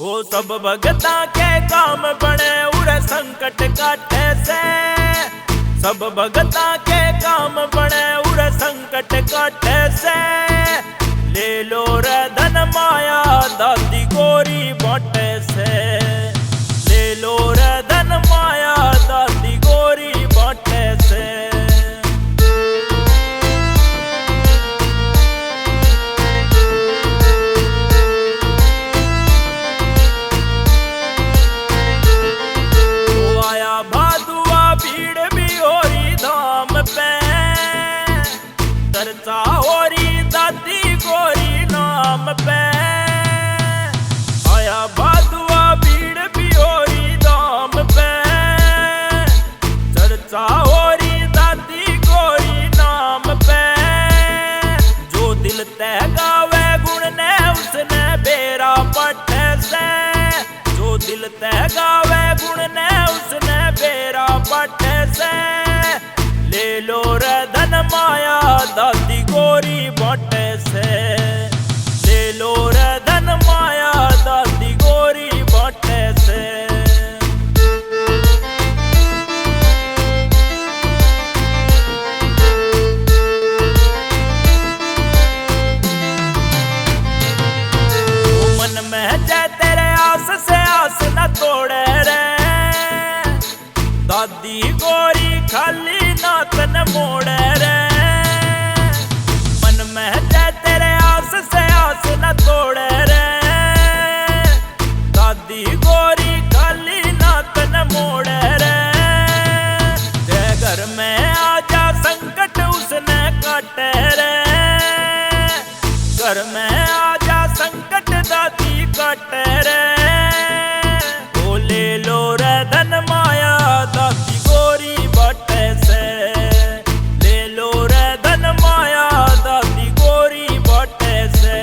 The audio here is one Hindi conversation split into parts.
वो सब भगता के काम बने उरे संकट काटे से। सब भगता के काम बने उरे संकट काटे से। ले लो रे धन माया दादी गोरी बाटे से। ले लो रे धन माया दादी गोरी बाटे से। चर्चा होरी दादी गोरी नाम पे। आया भादुआ भीड़ भी होरी दाम पे। चर्चा होरी दादी गोरी नाम पे। जो दिल तय गावे गुण ने उसने बेरा पट्टे से। जो दिल तय गावे गुण ने उसने बेरा पट्टे से। ले लो रे धन माया दादी गोरी बाटे से। ले लो रे धन माया दादी गोरी बाटे से। मन में जय तेरे आस से आस न तोड़े रे। दादी गोरी खाली नातन मोड़े रे। मन में जय तेरे आस से आस न तोड़े रे। दादी गोरी खाली नातन मोड़े रे। जय घर में आजा संकट उसने काटे रे। घर में आजा संकट दादी काटे रे। ओ ले लो रे धन माया दादी गोरी बाटे से। ले लो रे धन माया दादी गोरी बाटे से।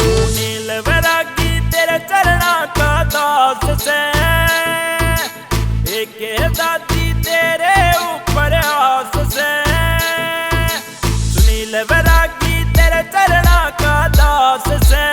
सुनील वैरागी तेरे चरणा का दास से। एक दादी तेरे ऊपर आस से। सुनील वैरागी तेरे चरणा का दास से।